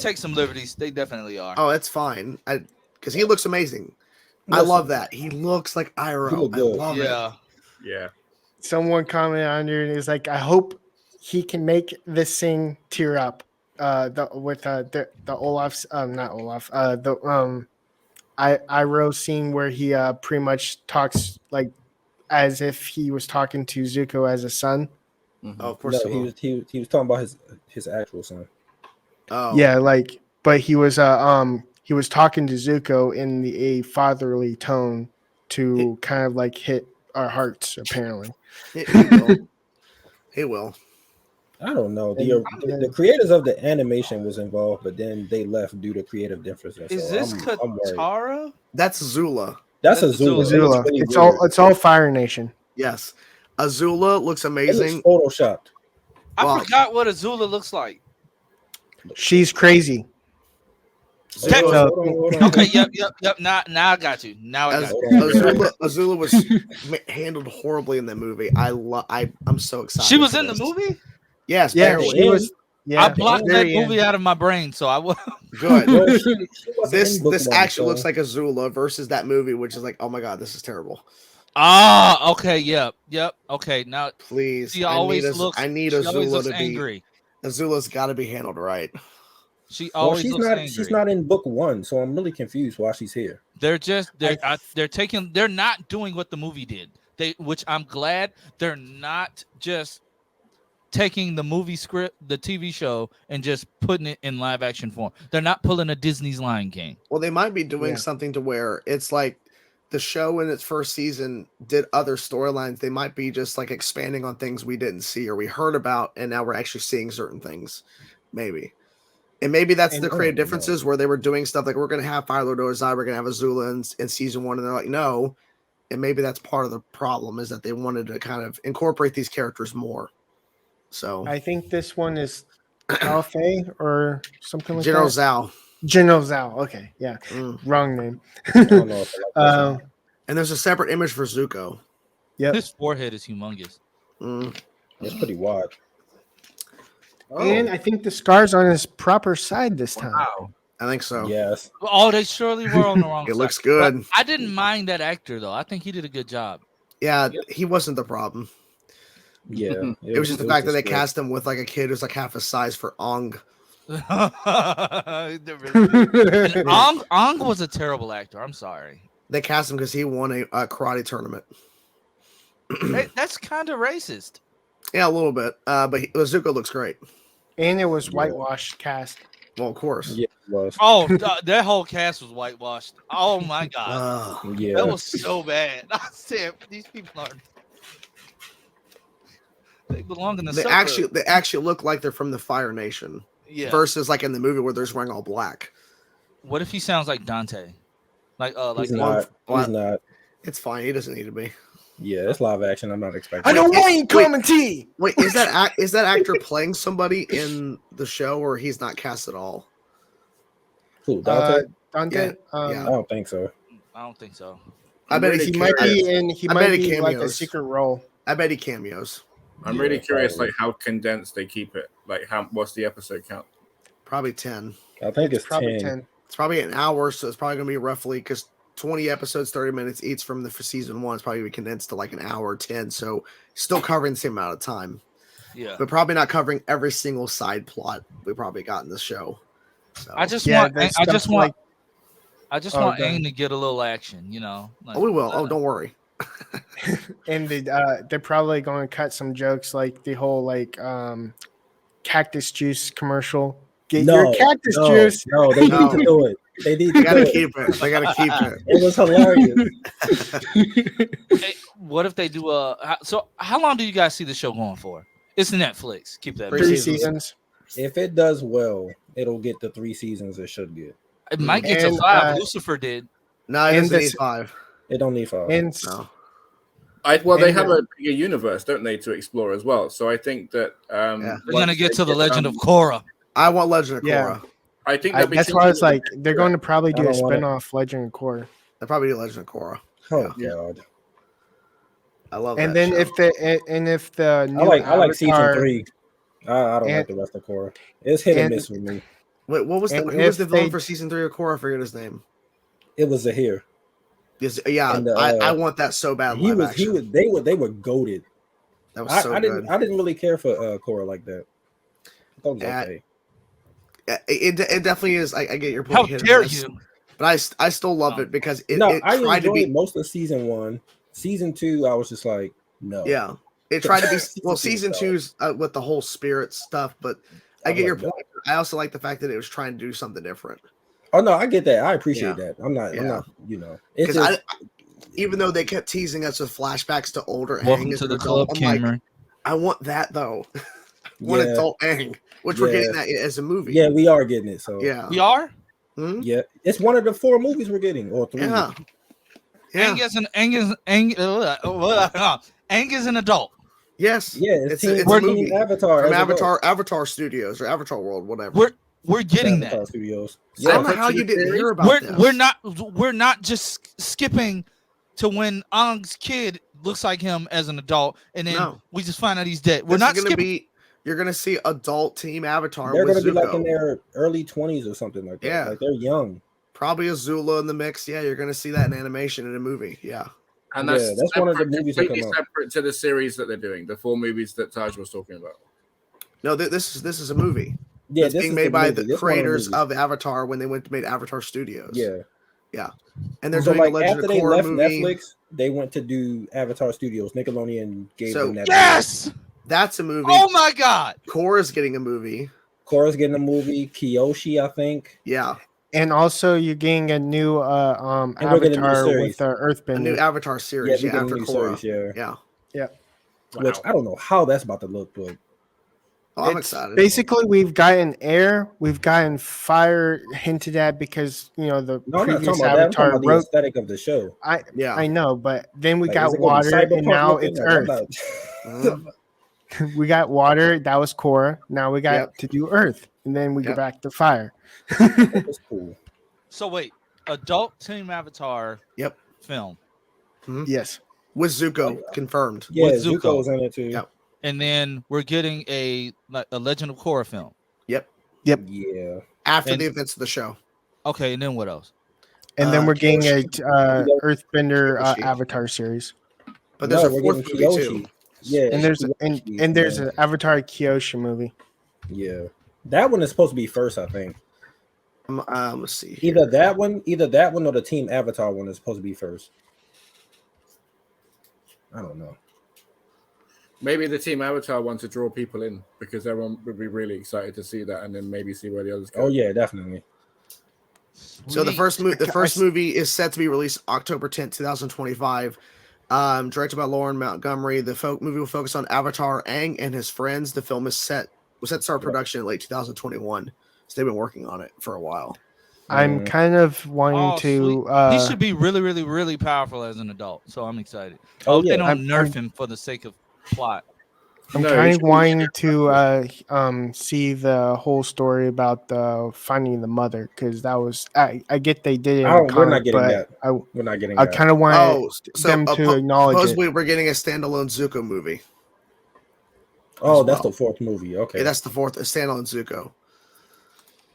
take some liberties. They definitely are. Oh, it's fine. Because he looks amazing. I Listen, love that. He looks like He Iroh. look I good. love it. Yeah. Yeah. Someone commented under it is like, I hope he can make this thing tear up. The Olaf's not Olaf Iroh scene where he pretty much talks like as if he was talking to Zuko as a son. Oh, of course No, he will. he was talking about his actual son. Oh, Yeah, like, but he was talking to Zuko in a fatherly tone to kind of like hit our hearts. Apparently, he will. He will. I don't know. And The creators of the animation was involved, but then they left due to creative differences. Is So this I'm worried. Katara? That's Azula. That's That's Azula. Azula. It looks Azula. really It's weird. all Fire Nation. Yes. Azula looks It amazing. looks photoshopped. I Wow. forgot what Azula looks like. She's crazy. That- Hold on, hold on. Okay, yep. Now I got you. Now I got you. Azula was handled horribly in that movie. I'm so excited. She was for in the this. movie? Yes, Yeah, barely. she was. Yeah, I blocked that very movie end. out of my brain, so I will. Good. Well, she wasn't in book This one, actually so- looks like Azula versus that movie, which is like, oh my god, this is terrible. Ah, okay, yep. Okay, now Please, she always I need she always Azula looks to be. angry. Azula's got to be handled right. She Well, always she's looks not. angry. She's not in book one, so I'm really confused why she's here. They're not doing what the movie did. Which I'm glad they're not just taking the movie script, the TV show, and just putting it in live action form. They're not pulling a Disney's Lion King. Well, they might be doing Yeah. something to where it's like the show in its first season did other storylines. They might be just like expanding on things we didn't see or we heard about, and now we're actually seeing certain things. Maybe. And maybe that's And- the creative differences where they were doing stuff like we're going to have Fire Lord Ozai, we're going to have Azula in season one, and they're like, no. And maybe that's part of the problem is that they wanted to kind of incorporate these characters more. So I think this one is Alfei or something like General that. Zhao. General Zhao. Okay, yeah, Mm. wrong name. I don't know if I like Um, And there's a separate image for Zuko. yep. His forehead is humongous. Mm. it's pretty wide. And I think the scar's on his proper side this time. Wow. I think so. Yes. Oh, they surely were on the wrong It side. looks But good. I didn't mind that actor though. I think he did a good job. Yeah, he wasn't the problem. Yeah. It was just the fact that they good. cast him with like a kid who's like half his size for Ong. And Ong was a terrible actor. I'm sorry. They cast him because he won a karate tournament. Hey, that's kind of racist. Yeah, a little bit. But Zuko looks great. And it was Yeah. whitewashed cast. Well, of course. Yeah, it was. Oh, that whole cast was whitewashed. Oh my god, Yeah. that was so bad. I said these people are. They belong in the. They actually look like they're from the Fire Nation. yeah. Versus like in the movie where they're just wearing all black. What if he sounds like Dante? Like He's the- not. Well, He's not. It's fine. He doesn't need to be. Yeah, it's live action. I'm not expecting. I don't Wait, want you wait. coming tea. Wait, is that actor playing somebody in the show or he's not cast at all? Who, Dante? Dante. Yeah, I don't think so. I don't think so. I bet He he might cameos. be in. He I might bet he be like a cameos. secret role. I bet he cameos. I'm Yeah, really curious, probably. like how condensed they keep it. Like, what's the episode count? Probably 10. I think it's Probably 10. 10. It's probably an hour, so it's probably gonna be roughly because 20 episodes, 30 minutes each from the for season one. It's probably gonna be condensed to like an hour or 10. So still covering the same amount of time, Yeah. but probably not covering every single side plot we probably got in the show. So I just Yeah, want. that I just stuff want. like- I just Oh, want go ahead. Aang to get a little action. You know. Like, oh, we will. Oh, don't worry. And they're probably going to cut some jokes like the whole cactus juice commercial. Get your cactus juice. No, they No. need to do it. They need They to gotta do it. keep it. They gotta keep it. It was hilarious. Hey, what if they do a? So how long do you guys see the show going for? It's Netflix. Keep that. in 3 mind. 3 seasons. seasons. If it does well, it'll get the 3 seasons it should get. It might get to And, 5. Lucifer did. No, it And doesn't need this- 5. It don't need 5. And No. Well, they And have the- a bigger universe, don't they, to explore as well? So I think that Yeah. We're gonna get to the Legend of Korra. I want Legend of Yeah. Korra. I think they'll be that's why it's thinking- like they're going to probably do I a don't wanna- spin-off Legend of Korra. They probably do Legend of Korra. oh Yeah. god. I love And that then show. if the new I like season Avatar- 3. I don't And- like the rest of Korra. It's hit and and- miss with me. Wait, what was the And who was if the villain they- for season 3 of Korra? I forget his name. It was Zahir. Yeah, And, I want that so bad. He Live was action. they were goated. That was so I good. didn't really care for Korra like that. I thought it was Yeah, okay. It definitely is. I get your point. How hit on dare this, you? But I still love Oh. it because it I tried to enjoyed be. most of season 1. Season 2, I was just like, no. Yeah, it tried to be. Well, Season season two, 2's with the whole spirit stuff, but I I'm get your like, no. point. I also like the fact that it was trying to do something different. Oh no, I get that. I appreciate Yeah. that. I'm not. It's Because just even though they kept teasing us with flashbacks to older Welcome Aang as to an the adult, club, I'm like, Cameron. I want that though. I want Yeah. adult Aang, which we're Yeah. getting that as a movie. yeah, we are getting it. So yeah, We are. Mhm. yeah, it's one of the 4 movies we're getting, or 3. yeah, yeah. Aang is an adult. Yes, Yeah, it's it's Team a movie Avatar from as adults. Avatar Studios or Avatar World, whatever. We're getting Avatar that. Studios. I don't know Yeah. how you didn't hear about We're this. we're not just skipping to when Aang's kid looks like him as an adult, and then No. we just find out he's dead. We're This not is gonna skipping. be. You're gonna see adult Team Avatar They're with gonna be like Zuko. in their early 20s or something like that. Yeah. Like they're young. Probably Azula in the mix. Yeah, you're gonna see that in animation in a movie. Yeah. And Yeah, that's, that's one of the separate- movies that completely come out. separate to the series that they're doing, the 4 movies that Taj was talking about. No, this is a movie. Yeah, It's this being is made the by movie. the This one of the creators movies. of Avatar when they went to make Avatar Studios. Yeah. And they're So doing like a Legend after of they Korra left movie. Netflix, they went to do Avatar Studios. Nickelodeon gave So- them that. Yes. That's a movie. Oh my God. Korra's getting a movie. Korra's getting a movie. Kyoshi, I think. Yeah, And also, you're getting a new And we're getting a new Avatar series. with a new Earthbender. Avatar Yeah, series. we Yeah, get a after new Korra. series. Yeah. Yeah. Which I don't know how that's about to look, but Oh, I'm It's excited. Basically, we've gotten air, we've gotten fire hinted at because the no, I'm not previous talking about that. I'm talking Avatar about the wrote. aesthetic of the show. Yeah. I know, but then we Like, got is it gonna be water, and cyberpunk now looking? it's Like, I'm Earth. not- Mhm. We got water. That was Korra. Now we got Yep. to do Earth, and then we Yep. go back to fire. It's cool. So wait, adult Team Avatar. Yep. Film, Yes. With Zuko Oh, yeah. confirmed. Yeah, With Zuko. Zuko's in it too. Yep. and then we're getting a Legend of Korra film. Yeah. After And- the events of the show. Okay, and then what else? And then we're getting a Kyoshi. Earthbender Kyoshi. Avatar series. But there's a we're fourth getting movie Kyoshi. too. Yeah, And there's Kyoshi, and there's yeah. an Avatar Kyoshi movie. Yeah. That one is supposed to be first, I think. Let's see. here. Either that one or the Team Avatar one is supposed to be first. I don't know. Maybe the Team Avatar want to draw people in because everyone would be really excited to see that and then maybe see where the others go. Oh yeah, definitely. So the Sweet. first movie is set to be released October 10th, 2025. Directed by Lauren Montgomery. The movie will focus on Avatar Aang and his friends. The film was set to start production in late 2021. So they've been working on it for a while. I'm kind of wanting Oh, to. He should be really, really, really powerful as an adult. So I'm excited. Oh, Oh, yeah. they don't I'm- nerf him for the sake of plot. I'm No, kind it of should- wanting to see the whole story about the finding the mother because that was I get they did it. In I don't- the we're not comic, getting but that. I We're not getting I that. kind of want Oh, so them to acknowledge it. supposedly we're getting a standalone Zuko movie. Oh, as that's well. the fourth movie. Okay. Yeah, that's the fourth a standalone Zuko.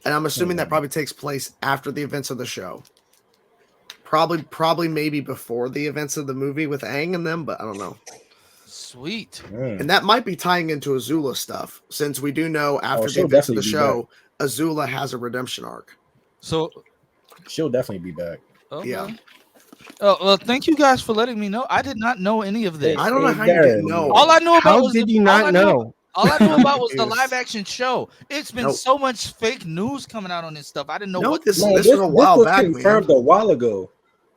And I'm assuming that probably takes place after the events of the show. Probably maybe before the events of the movie with Aang and them, but I don't know. Sweet. Mm. And that might be tying into Azula stuff, since we do know after the she'll events of the definitely be show, Azula has a redemption arc. So, She'll definitely be back. okay. Yeah. Oh well, thank you guys for letting me know. I did not know any of this. I don't know Hey, how you didn't Darren. know. All I knew about How was did the- you all I not knew- know? All I knew about was the Is- live action show. It's been Nope. so much fake news coming out on this stuff. I didn't know No, what this- No, was a while was back, confirmed man. a while ago.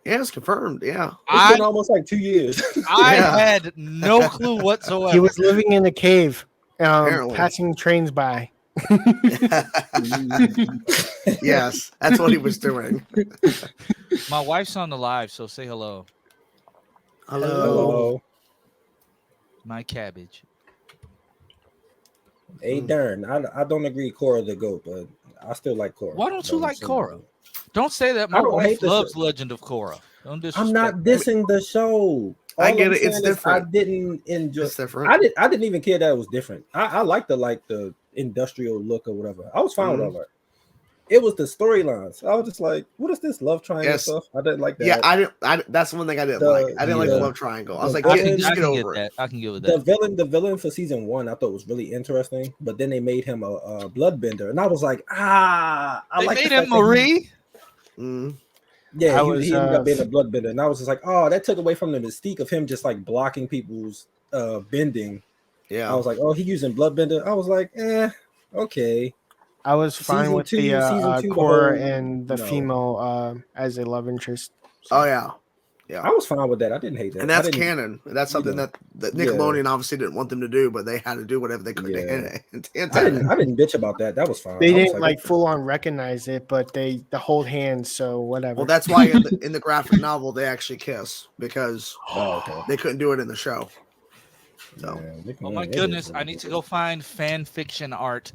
Yeah, it's confirmed. Yeah. It's I been almost like 2 years. I Yeah. had no clue whatsoever. He was living in a cave, Apparently. passing trains by. Yes, that's what he was doing. My wife's on the live, so say hello. Hello. Hello. My cabbage. Hey, darn. I don't agree Korra the GOAT, but I still like Korra. Why don't you So- like so- Korra? Don't say that. My I don't wife hate the loves show. Legend of Korra. Don't disrespect. I'm not dissing the show. I All get I'm it, it's saying is different. I didn't enjoy. It's different. I didn't even care that it was different. I like the industrial look or whatever. I was fine with all that. It was the storylines. I was just like, what is this love triangle Yes. stuff? I didn't like that. Yeah, I didn't. That's the one thing I didn't The- like. I didn't like the yeah. love triangle. I was The like, villain- get, I just can get get over it. that. I can get with the that. villain for season 1, I thought was really interesting, but then they made him a bloodbender, and I was like, I They like the made fact him that he- Marie. Mm. Yeah, I he was, ended up being a bloodbender, and I was just like, oh, that took away from the mystique of him just like blocking people's bending. Yeah, I was like, oh, he using bloodbender. I was like, okay. I was fine Season with two- the season two, the Cora whole- and the no. female as a love interest. Oh yeah, I was fine with that. I didn't hate that. and that's I didn't- canon. That's something know. that Yeah. Nickelodeon obviously didn't want them to do, but they had to do whatever they could Yeah. to I didn't bitch about that. That was fine. They I was didn't like full on recognize it, but they hold hands, so whatever. Well, that's why in the graphic novel they actually kiss because Oh, okay. they couldn't do it in the show. So Yeah, Oh my it is goodness! what I it need to is. go find fan fiction art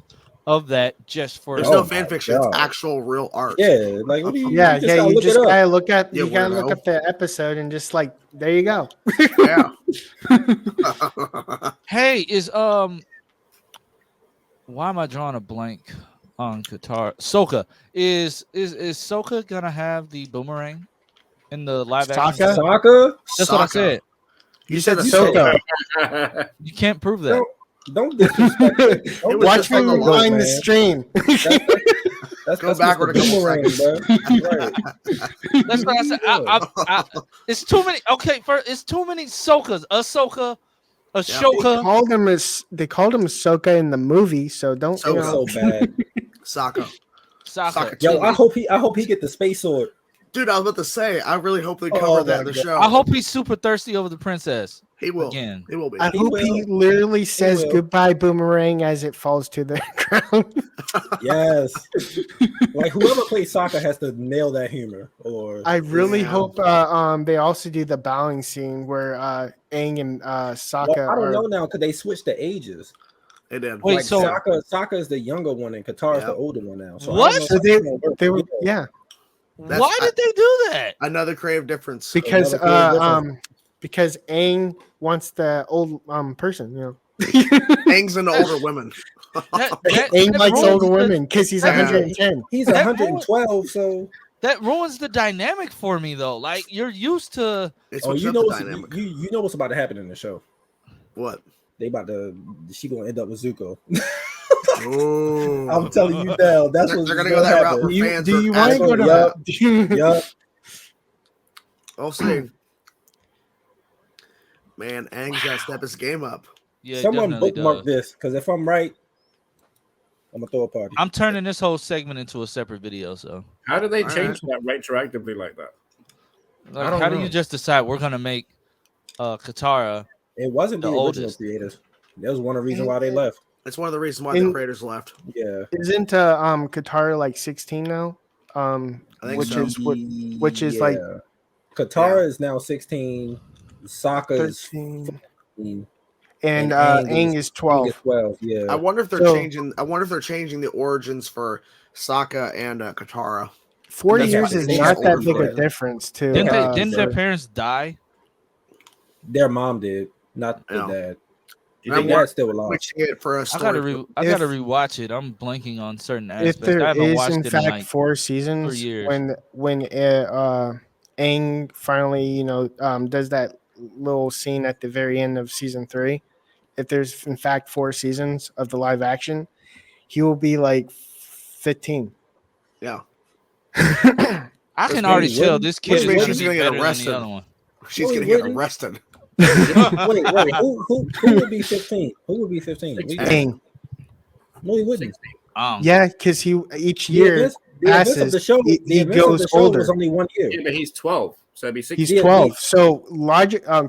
of that just for. there's Oh no my fan fiction; it's God. actual real art. Yeah, like what do you? yeah, you just yeah. gotta You look just it up. gotta look at You you gotta look weirdo. up the episode and just like there you go. Yeah. Hey, is why am I drawing a blank on Qatar? Soka is Soka gonna have the boomerang in the live action? Sokka? Soccer? That's what I Sokka. said. You said Ahsoka. Ahsoka. You can't prove that. Don't disrespect it. Don't It was Watch just me on the look, rewind the man. stream. That's Go backward a Mr. couple Boomerang, seconds. bro. Right. That's what I said. It's too many. Okay, first it's too many Sokas. Ahsoka, Ashoka, They called him Ahsoka in the movie, so don't. So- You It know, was so bad. Sokka. Sokka. Sokka. Yo, I hope he get the space sword. Dude, I was about to say, I really hope they Oh cover that my in the God. show. I hope he's super thirsty over the princess he will. again. He will be. I He hope he will. literally says will. goodbye, Boomerang, as it falls to the ground. Yes. Like whoever plays soccer has to nail that humor. Or I really Yeah. hope they also do the bowing scene where Aang and Sokka well, I don't are. know now because they switched the ages. They did. Wait, Like so- Sokka is the younger one and Qatar is Yeah. the older one now. So I What? don't know So if that's gonna work. They were, Yeah. yeah, That's- Why did they do that? Another creative difference. because Another creative because Aang wants the old person, you know. Aang's into older women. Aang likes ruins older the- women because he's Yeah. 110. He's That 112, so That ruins the dynamic for me, though. Like you're used to. It's oh, what's you up know the what's dynamic. you know what's about to happen in the show. What? They about to she gonna end up with Zuko. Ooh. I'm telling you now, that's They're what's gonna gonna go that route happen. where Do you, fans do are you want to asking go to? Yup. do you- Yup. We'll see. Man, Aang's got to step his game up. Yeah, it Someone definitely bookmark does. this because if I'm right, I'm gonna throw a party. I'm turning this whole segment into a separate video. So, How do they All change that retroactively like that? like, don't how do know. you just decide we're gonna make Katara? It wasn't the, the original oldest. creators. That was one of the reasons why they left. It's one of the reasons why In- the creators left. Yeah, Isn't Katara like 16 now? I think Which so. is which is like Katara is now 16. Sokka is 13, 15. and Aang Aang is- is 12. 12. Yeah. I wonder if they're So- changing. I wonder if they're changing the origins for Sokka and Katara. 40 That's years why is they not got that older big for a it. difference, too. Didn't their for- parents die? Their mom did, not the Yeah. dad. You And think I'm Dad's still alive. Switching it for a I story. gotta rewatch it. I'm blanking on certain If aspects. I there haven't is watched in it in fact like 4 seasons, years. when Aang finally does that little scene at the very end of season 3, if there's in fact 4 seasons of the live action, he will be like 15. Yeah, I can Which already means tell wouldn't- this which kid is means gonna she's be gonna get better than arrested. the other one. she's No, he gonna get wouldn't. arrested. wait. Who would be 15? Who would be 15? Aang. No, he wouldn't. Yeah, because he each The year events of passes, the show, he the events of goes the show older. was only 1 year. Yeah, but he's 12, so it'd be 16. He's Yeah, 12. So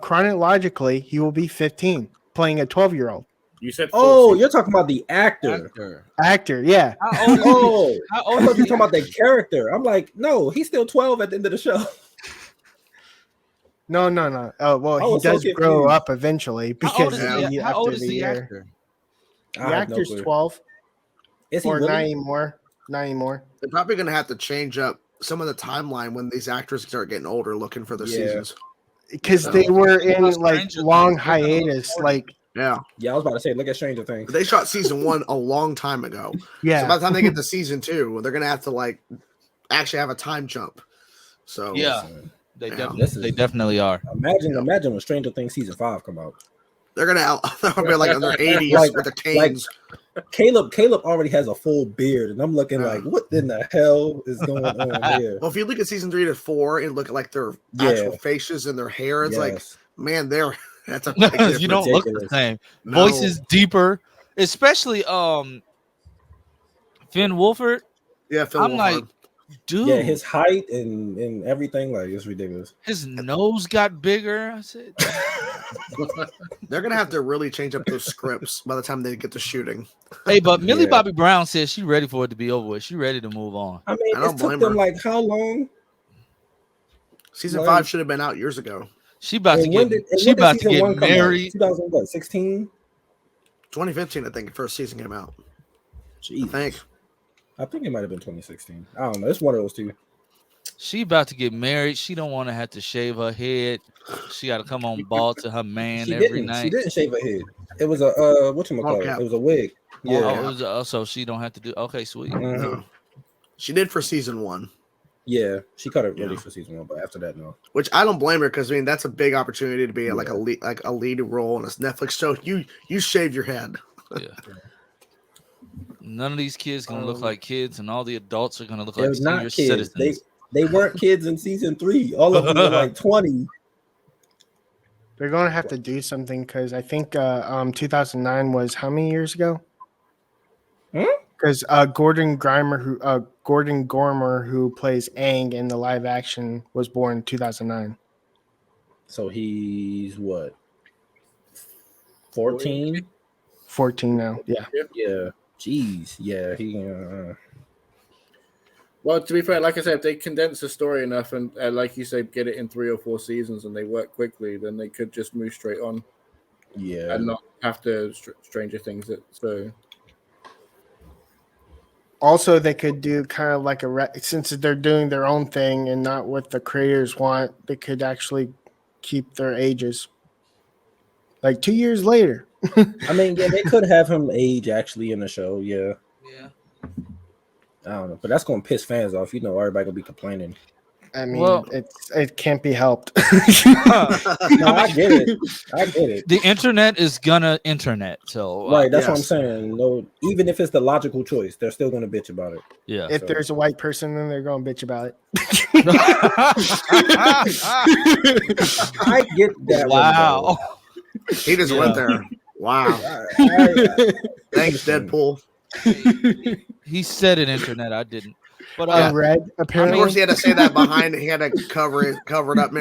chronologically, he will be 15, playing a 12-year-old You said Oh, 14. you're talking about the actor. actor. Yeah. How old is he? Oh, How I old thought is you were he? talking about the character. I'm like, no, he's still 12 at the end of the show. No. Oh, well, I he was so does grow confused. up eventually How old because is Yeah. the, how after old is the the year. actor? The I have no actor's clue. 12 Is he or really? not anymore. Not anymore. They're probably gonna have to change up some of the timeline when these actors start getting older, looking for their Yeah. seasons. Because So- they were in Well, like Stranger long Things, they're gonna look hiatus. 40. Like Yeah, Yeah, I was about to say, look at Stranger Things. they shot season 1 a long time ago. So Yeah. by the time they get to season 2, they're gonna have to like actually have a time jump. So Yeah. Listen, They Yeah. definitely, they definitely are. imagine when Stranger Things season 5 come out. they're gonna be like in their 80s Like- with the canes. Caleb already has a full beard, and I'm looking Yeah. like, what in the hell is going on here? Well, if you look at season 3 to 4 and look at like their actual faces and their hair, it's like, Yes. man, that's a big difference. You don't look the Ridiculous. same. No. Voices deeper, especially Finn Wolford. Yeah, Phil I'm Wolfhard. like, dude, Yeah, his height and everything, like, it's ridiculous. his nose got bigger. I said, They're gonna have to really change up those scripts by the time they get to shooting. hey, but Millie Yeah. Bobby Brown says she's ready for it to be over with. She ready to move on. I mean, I don't it took blame them her. like how long? Season Like- 5 should have been out years ago. She about to And when get did- and she when did about to season get one come out? married. 2016? 2015, I think, the first season came out. Jeez. I think. it might have been 2016. I don't know. It's one of those two. She about to get married. She don't want to have to shave her head. She got to come on bald to her man She every didn't. night. She didn't shave her head. It was a whatchamacallit? cap. It was a wig. Yeah. Oh, it was, so she don't have to do. Okay, sweet. Mhm. No. She did for season 1, Yeah, she cut it really Yeah. for season 1, but after that, no. which I don't blame her because I mean that's a big opportunity to be like a lead role in a Netflix show. You shave your head. Yeah. None of these kids gonna look like kids, and all the adults are gonna look They're like not senior kids. citizens. They weren't kids in season 3. All of them were like 20. They're going to have to do something because I think 2009 was how many years ago? Because Gordon Gormer, who plays Aang in the live action, was born in 2009. So he's what? 14? 14 now. Yeah. Yeah. Jeez. Yeah. He. Well, to be fair, like I said, if they condense the story enough and, like you say, get it in 3 or 4 seasons and they work quickly, then they could just move straight on Yeah. and not have to Stranger Things it. So Also, they could do kind of like since they're doing their own thing and not what the creators want, they could actually keep their ages. Like 2 years later. I mean, yeah, they could have him age actually in the show. Yeah. Yeah. I don't know, but that's gonna piss fans off. You know, everybody gonna be complaining. I mean, Well- it can't be helped. No, I get it. I get it. The internet is gonna internet. So Right, that's what I'm yes. saying. No, even if it's the logical choice, they're still gonna bitch about it. yeah. If there's a white person, then they're going to bitch about it. I get that. Wow. He just Yeah. went there. Wow. One, though. Thanks, Deadpool. He said it internet. I didn't. But Red, Of apparently. course, he had to say that behind. He had to cover it up.